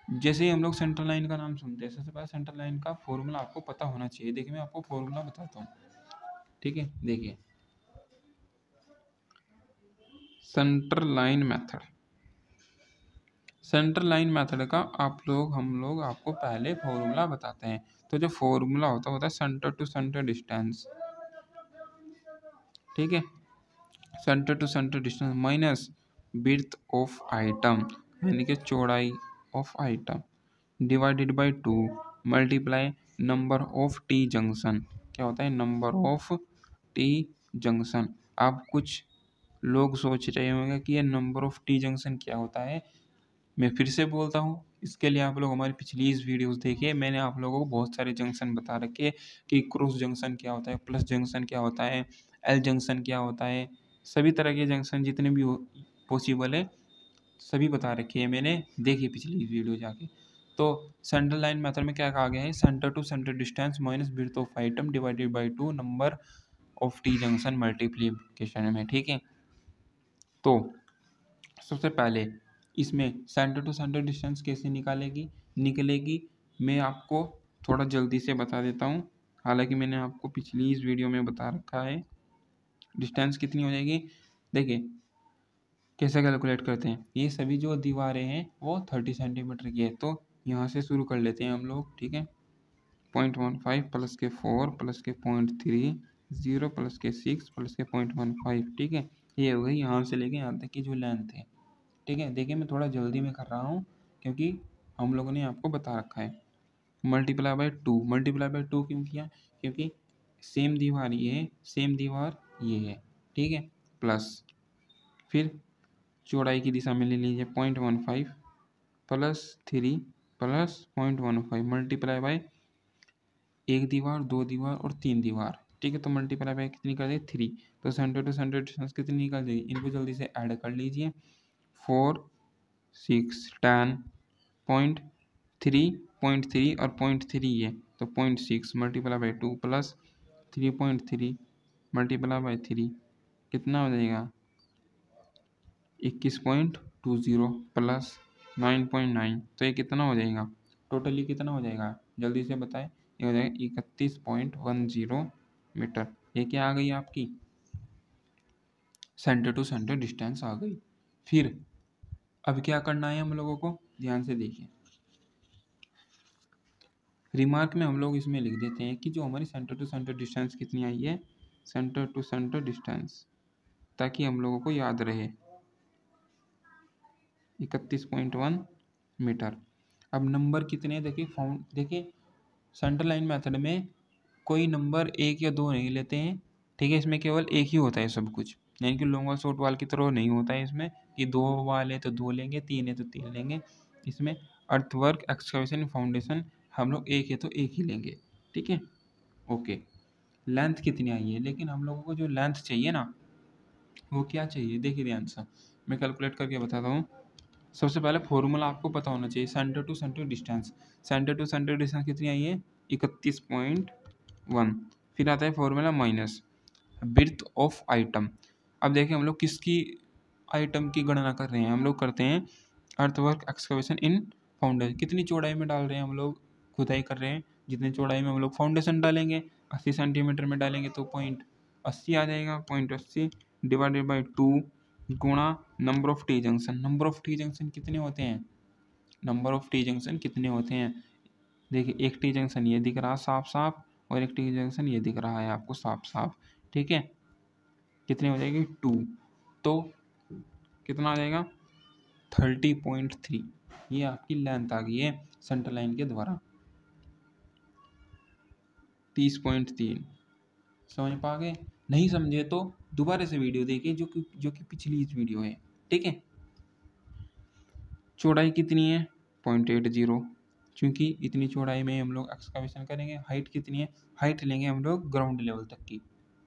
जैसे ही हम लोग सेंटर लाइन का नाम सुनते हैं, सबसे पहले सेंटर लाइन का फॉर्मूला आपको पता होना चाहिए। देखिए मैं आपको फॉर्मूला बताता हूँ, ठीक है। देखिए centre line method, centre line method का हम लोग आपको पहले फॉर्मूला बताते हैं। तो जो फॉर्मूला होता है सेंटर टू सेंटर डिस्टेंस, ठीक है, centre to centre distance minus width of item, यानी कि चौड़ाई of item, divided by 2 multiply number of T junction. क्या होता है, नंबर ऑफ टी जंक्शन। आप कुछ लोग सोच रहे होंगे कि ये नंबर ऑफ टी जंक्शन क्या होता है। मैं फिर से बोलता हूँ, इसके लिए आप लोग हमारी पिछली इस वीडियोस देखिए, मैंने आप लोगों को बहुत सारे जंक्शन बता रखे कि क्रॉस जंक्शन क्या होता है, प्लस जंक्शन क्या होता है, एल जंक्शन क्या होता है, सभी तरह के जंक्शन जितने भी पॉसिबल है सभी बता रखे हैं मैंने, देखिए पिछली वीडियो जाके। तो सेंटर लाइन मेथड में क्या कहा गया है, centre to centre distance minus width of item divided by 2 number of T junction multiplication में, ठीक है। तो सबसे पहले इसमें सेंटर टू सेंटर डिस्टेंस कैसे निकलेगी मैं आपको थोड़ा जल्दी से बता देता हूँ, हालांकि मैंने आपको पिछली इस वीडियो में बता रखा है। डिस्टेंस कितनी हो जाएगी, देखिए कैसे कैलकुलेट करते हैं। ये सभी जो दीवारें हैं वो 30 सेंटीमीटर की है, तो यहाँ से शुरू कर लेते हैं हम लोग, ठीक है। 0.15 प्लस के 4 प्लस के 0.3 0 प्लस के 6 प्लस के 0.15, ठीक है। ये हो गई यहाँ से लेके यहाँ तक की जो लेंथ है, ठीक है। देखिए मैं थोड़ा जल्दी में कर रहा हूँ क्योंकि हम लोगों ने आपको बता रखा है। मल्टीप्लाई बाय 2, मल्टीप्लाई बाय 2 क्यों किया, क्योंकि सेम दीवार ये है, सेम दीवार ये है, ठीक है। प्लस फिर चौड़ाई की दिशा में ले लीजिए 0.15 प्लस 3 प्लस 0.15 मल्टीप्लाई बाय एक दीवार, दो दीवार और तीन दीवार, ठीक है। तो मल्टीप्लाई बाय कितनी कर दें, 3। तो सेंटर टू सेंटर डिस्टेंस कितनी निकल जाएगी, इनको जल्दी से ऐड कर लीजिए। 4 6 10 0.3 और 0.3 है तो 0.6 multiply by 2 plus 3.3 multiply by 3 कितना हो जाएगा 21.20 प्लस 9.9 तो ये कितना हो जाएगा टोटली कितना हो जाएगा जल्दी से बताएं। ये हो जाएगा 31.10 मीटर। ये क्या आ गई आपकी सेंटर टू सेंटर डिस्टेंस आ गई। फिर अब क्या करना है हम लोगों को ध्यान से देखिए। रिमार्क में हम लोग इसमें लिख देते हैं कि जो हमारी सेंटर टू सेंटर डिस्टेंस कितनी आई है सेंटर टू सेंटर डिस्टेंस ताकि हम लोगों को याद रहे 31.1 मीटर। अब नंबर कितने देखिए सेंटर लाइन मेथड में कोई नंबर एक या दो नहीं लेते हैं, ठीक है। इसमें केवल एक ही होता है सब कुछ, यानी कि लॉन्ग और शॉर्ट वाल की तरह नहीं होता है इसमें कि दो वाल है तो दो लेंगे, तीन है तो तीन लेंगे। इसमें अर्थवर्क एक्सकवेशन फाउंडेशन हम लोग एक है तो एक ही लेंगे, ठीक है। ओके, लेंथ कितनी आई है, लेकिन हम लोगों को जो लेंथ चाहिए ना वो क्या चाहिए देखिए ध्यान से मैं कैलकुलेट करके बताता हूँ। सबसे पहले फॉर्मूला आपको पता होना चाहिए centre to centre distance. Centre to centre distance कितनी आई है 31.1। फिर आता है formula minus width of item. अब देखिए हम लोग किसकी आइटम की गणना कर रहे हैं, हम लोग करते हैं अर्थवर्क एक्सकवेशन इन फाउंडेशन। कितनी चौड़ाई में डाल रहे हैं हम लोग खुदाई कर रहे हैं, जितनी चौड़ाई में हम लोग फाउंडेशन डालेंगे 80 सेंटीमीटर में डालेंगे तो 0.80 आ जाएगा। 0.80 डिवाइडेड बाई 2 गुणा number of T junction. Number of T junction कितने होते हैं, नंबर ऑफ टी जंक्शन कितने होते हैं देखिए एक टी जंक्शन ये दिख रहा है साफ साफ और एक टी जंक्शन ये दिख रहा है आपको साफ साफ, ठीक है। कितनी हो जाएगी 2 तो कितना आ जाएगा 30.3। ये आपकी लेंथ आ गई है सेंटर लाइन के द्वारा 30.3। समझ पा गए, नहीं समझे तो दोबारा से वीडियो देखिए जो कि पिछली वीडियो है, ठीक है। चौड़ाई कितनी है 0.80, क्योंकि इतनी चौड़ाई में हम लोग एक्सकवेशन करेंगे। हाइट कितनी है, हाइट लेंगे हम लोग ग्राउंड लेवल तक की,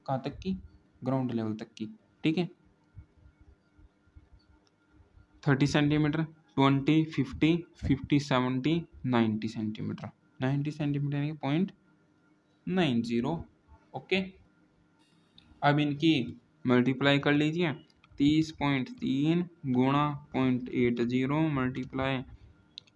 कहाँ तक की ग्राउंड लेवल तक की, ठीक है। 30 सेंटीमीटर 20 50 50 70 90 सेंटीमीटर 90 सेंटीमीटर यानी 0.90। ओके, अब इनकी मल्टीप्लाई कर लीजिए 30.3 गुणा 0.80 मल्टीप्लाई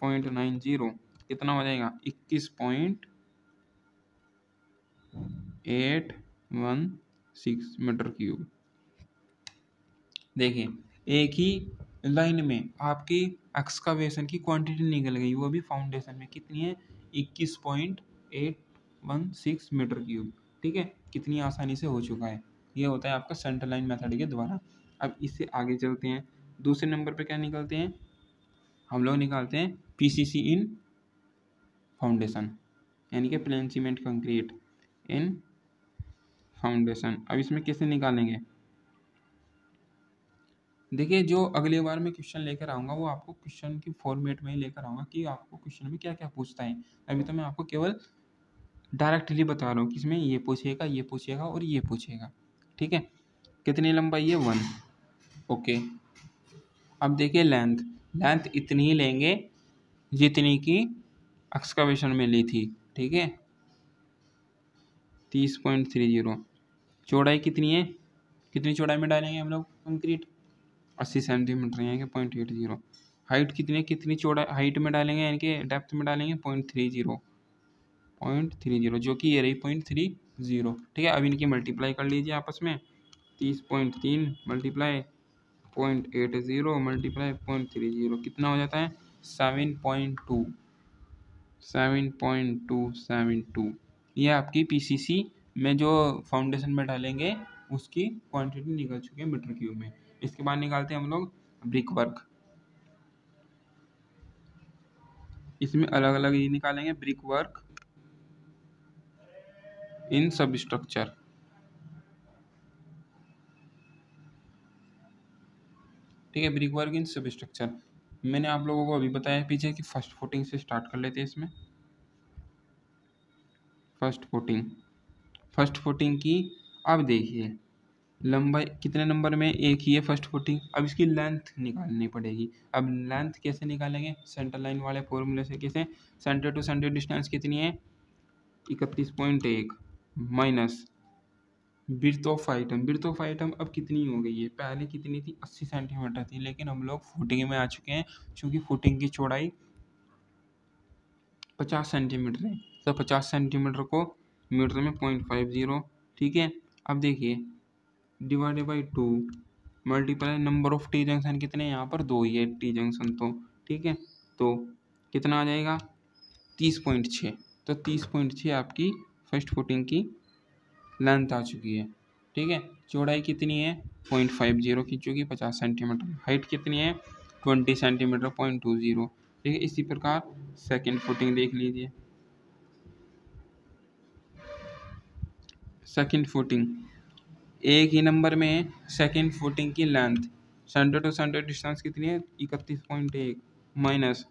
0.90 कितना हो जाएगा 21.816 मीटर क्यूब। देखिए एक ही लाइन में आपकी एक्सकावेशन की क्वांटिटी निकल गई, वो भी फाउंडेशन में कितनी है 21.816 मीटर क्यूब, ठीक है। कितनी आसानी से हो चुका है, ये होता है आपका सेंटर लाइन मेथड के द्वारा। अब इससे आगे चलते हैं, दूसरे नंबर पे क्या निकालते हैं हम लोग, निकालते हैं पीसीसी इन फाउंडेशन, यानी कि प्लेन सीमेंट कंक्रीट इन फाउंडेशन। अब इसमें कैसे निकालेंगे देखिए, जो अगली बार मैं क्वेश्चन लेकर आऊँगा वो आपको क्वेश्चन की फॉर्मेट में ही लेकर आऊँगा कि आपको क्वेश्चन में क्या क्या पूछता है। अभी तो मैं आपको केवल डायरेक्टली बता रहा हूँ कि इसमें ये पूछेगा और ये पूछेगा, ठीक है। कितनी लंबाई है 1। ओके, अब देखिए लेंथ, लेंथ इतनी ही लेंगे जितनी की एक्सकवेशन में ली थी, ठीक है 30.30। चौड़ाई कितनी है, कितनी चौड़ाई में डालेंगे हम लोग कंक्रीट 80 सेंटीमीटर यानी कि 0.80। हाइट कितनी, कितनी चौड़ाई हाइट में डालेंगे यानी कि डेप्थ में डालेंगे 0.30 जो कि ये रही 0.30, ठीक है। अब इनकी मल्टीप्लाई कर लीजिए आपस में 30.3 मल्टीप्लाई 0.80 मल्टीप्लाई 0.30 कितना हो जाता है 7.272। ये आपकी पीसीसी में जो फाउंडेशन में डालेंगे उसकी क्वांटिटी निकल चुकी है मीटर क्यूब में। इसके बाद निकालते हैं हम लोग ब्रिक वर्क। इसमें अलग अलग ये निकालेंगे ब्रिक वर्क इन सब स्ट्रक्चर, ठीक है। ब्रिक वर्क इन सब स्ट्रक्चर मैंने आप लोगों को अभी बताया पीछे कि फर्स्ट फुटिंग से स्टार्ट कर लेते हैं। इसमें फर्स्ट फुटिंग की अब देखिए लंबाई कितने नंबर में, एक ही है फर्स्ट फुटिंग। अब इसकी लेंथ निकालनी पड़ेगी। अब लेंथ कैसे निकालेंगे, सेंटर लाइन वाले फॉर्मूले से। कैसे, सेंटर टू सेंटर डिस्टेंस कितनी है 31.1 minus width of item. Width of item अब कितनी हो गई है, पहले कितनी थी 80 सेंटीमीटर थी, लेकिन हम लोग फुटिंग में आ चुके हैं क्योंकि फुटिंग की चौड़ाई 50 सेंटीमीटर है। तो 50 सेंटीमीटर को मीटर में 0.50, ठीक है। अब देखिए divided by 2 multiply number of T junction कितने हैं, यहाँ पर 2 ही है टी जंक्शन, तो ठीक है। तो कितना आ जाएगा 30.6। तो 30.6 आपकी फर्स्ट फुटिंग की लेंथ आ चुकी है, ठीक है। चौड़ाई कितनी है 0.50 की, चूँकि 50 सेंटीमीटर। हाइट कितनी है 20 सेंटीमीटर 0.20, ठीक है। इसी प्रकार सेकंड फुटिंग देख लीजिए। सेकंड फुटिंग एक ही नंबर में है। सेकंड फुटिंग की length centre to centre distance कितनी है 31.1 minus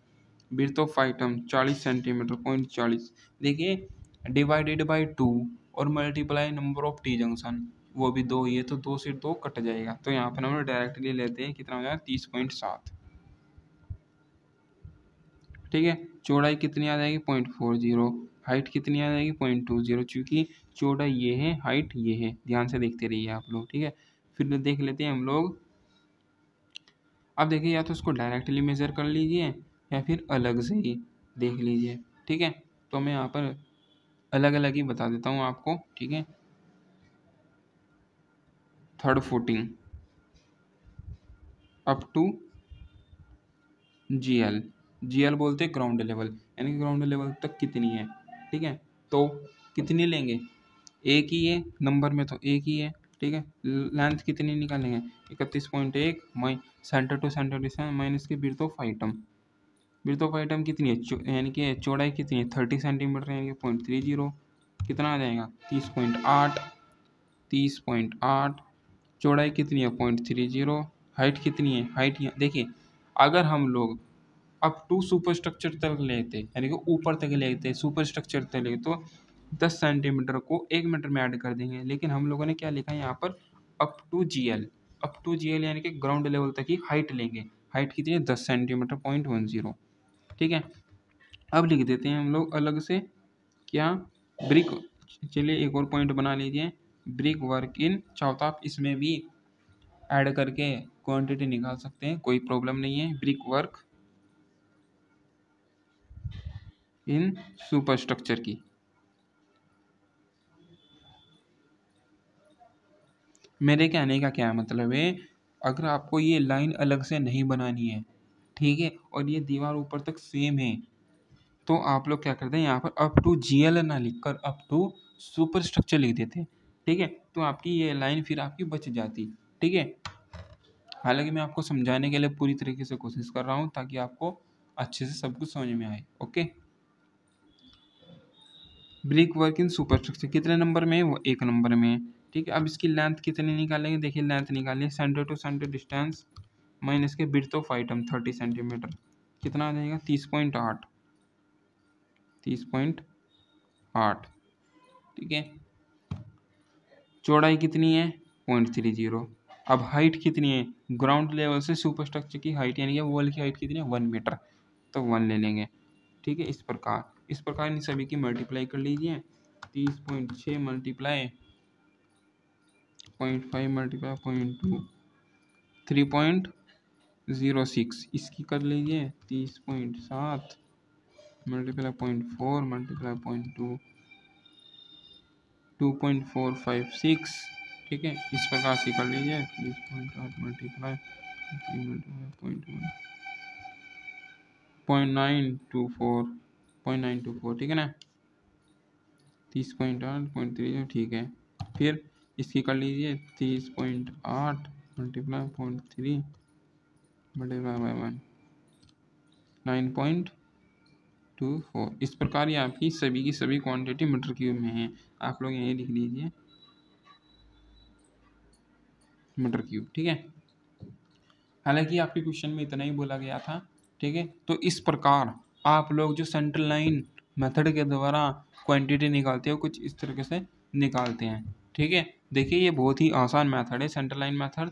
width of item 40 centimetre 0.40, देखिए डिवाइडेड बाई 2 और multiply number of T junction, वो भी 2 ही है, तो 2 से 2 कट जाएगा। तो यहाँ पर हम लोग डायरेक्टली लेते हैं, कितना हो जाएगा 30.7, ठीक है। चौड़ाई कितनी आ जाएगी 0.40, हाइट कितनी आ जाएगी 0.20, चूँकि चौड़ाई ये है हाइट ये है, ध्यान से देखते रहिए आप लोग, ठीक है। फिर देख लेते हैं हम लोग। अब देखिए या तो उसको डायरेक्टली मेज़र कर लीजिए या फिर अलग से ही देख लीजिए, ठीक है। तो मैं यहाँ पर अलग अलग ही बता देता हूँ आपको, ठीक है। Third footing up to GL, GL बोलते ग्राउंड लेवल, यानी कि ग्राउंड लेवल तक कितनी है, ठीक है। तो कितनी लेंगे, एक ही है नंबर में, तो एक ही है, ठीक है। लेंथ कितनी निकालेंगे 31.1 माइ centre to centre distance minus की width of item. Width of item कितनी है, यानी कि चौड़ाई कितनी है 30 सेंटीमीटर, यानी कि 0.30, कितना आ जाएगा 30.8, 30.8। चौड़ाई कितनी है 0.30। हाइट कितनी है, हाइट देखिए अगर हम लोग अप टू सुपर स्ट्रक्चर तक लेते, यानी कि ऊपर तक लेते सुपर स्ट्रक्चर तक ले, तो 10 सेंटीमीटर को 1 मीटर में ऐड कर देंगे। लेकिन हम लोगों ने क्या लिखा है यहाँ पर up to GL, up to GL यानी कि ग्राउंड लेवल तक ही हाइट लेंगे। हाइट कितनी है 10 सेंटीमीटर 0.10, ठीक है। अब लिख देते हैं हम लोग अलग से क्या, ब्रिक। चलिए एक और पॉइंट बना लीजिए, ब्रिक वर्क इन, चाहो तो आप इसमें भी ऐड करके क्वांटिटी निकाल सकते हैं, कोई प्रॉब्लम नहीं है। Brick work in super structure की, मेरे कहने का क्या मतलब है, अगर आपको ये लाइन अलग से नहीं बनानी है, ठीक है, और ये दीवार ऊपर तक सेम है, तो आप लोग क्या करते हैं यहाँ पर अप टू GL ना लिखकर अप टू सुपर स्ट्रक्चर लिख देते हैं, ठीक है। तो आपकी ये लाइन फिर आपकी बच जाती, ठीक है। हालांकि मैं आपको समझाने के लिए पूरी तरीके से कोशिश कर रहा हूँ ताकि आपको अच्छे से सब कुछ समझ में आए, okay. Brick work in super structure कितने नंबर में है, वो 1 नंबर में है, ठीक है। अब इसकी लेंथ कितनी निकालेंगे, देखिए लेंथ निकालिए centre to centre distance minus के विड्थ ऑफ आइटम 30 सेंटीमीटर, कितना आ जाएगा 30.8, 30.8, ठीक है। चौड़ाई कितनी है 0.30। अब हाइट कितनी है, ग्राउंड लेवल से सुपर स्ट्रक्चर की हाइट यानी कि वॉल की हाइट कितनी है 1 मीटर, तो 1 ले लेंगे, ठीक है। इस प्रकार इन सभी की मल्टीप्लाई कर लीजिए। 30.6 मल्टीप्लाई 0.5 मल्टीप्लाई 0.2 3.06, इसकी कर लीजिए 30.7 मल्टीप्लाई 0.4 मल्टीप्लाई 0.2 2.456, ठीक है। इस प्रकार से कर लीजिए 30.8 मल्टीप्लाई 0.924, ठीक है ना, 30.8 ठीक है। फिर इसकी कर लीजिए 30.8 मल्टीप्लाई 0.3 मल्टीप्लाई बाई 1 9.24। इस प्रकार ये आपकी सभी की सभी क्वांटिटी मीटर क्यूब में है, आप लोग यही लिख लीजिए मीटर क्यूब, ठीक है। हालांकि आपके क्वेश्चन में इतना ही बोला गया था, ठीक है। तो इस प्रकार आप लोग जो सेंट्रल लाइन मेथड के द्वारा क्वांटिटी निकालते हो कुछ इस तरीके से निकालते हैं, ठीक है। देखिए ये बहुत ही आसान मेथड है सेंटर लाइन मेथड,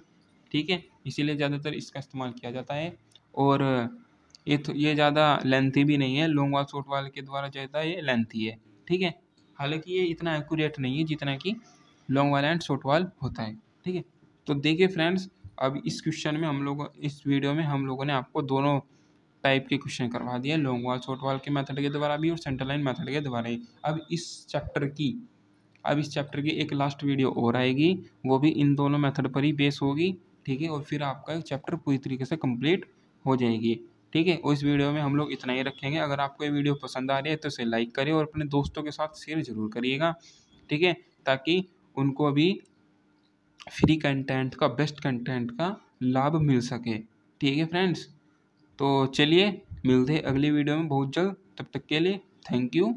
ठीक है, इसीलिए ज़्यादातर इसका इस्तेमाल किया जाता है। और ये ज़्यादा लेंथी भी नहीं है, लॉन्ग वाल शॉर्ट वाल के द्वारा ज़्यादा ये लेंथी है, ठीक है। हालांकि ये इतना एक्यूरेट नहीं है जितना कि लॉन्ग वाल एंड शॉर्ट वाल होता है, ठीक है। तो देखिए फ्रेंड्स, अब इस क्वेश्चन में हम लोग, इस वीडियो में हम लोगों ने आपको दोनों टाइप के क्वेश्चन करवा दिए, लॉन्ग वाल शॉर्ट वाल के मेथड के द्वारा भी और सेंटर लाइन मेथड के द्वारा ही। अब इस चैप्टर की एक लास्ट वीडियो और आएगी, वो भी इन दोनों मेथड पर ही बेस होगी, ठीक है। और फिर आपका चैप्टर पूरी तरीके से कंप्लीट हो जाएगी, ठीक है। और इस वीडियो में हम लोग इतना ही रखेंगे। अगर आपको ये वीडियो पसंद आ रही है तो इसे लाइक करें और अपने दोस्तों के साथ शेयर जरूर करिएगा, ठीक है, ताकि उनको भी फ्री कंटेंट का, बेस्ट कंटेंट का लाभ मिल सके, ठीक है फ्रेंड्स। तो चलिए मिलते हैं अगली वीडियो में बहुत जल्द, तब तक के लिए थैंक यू।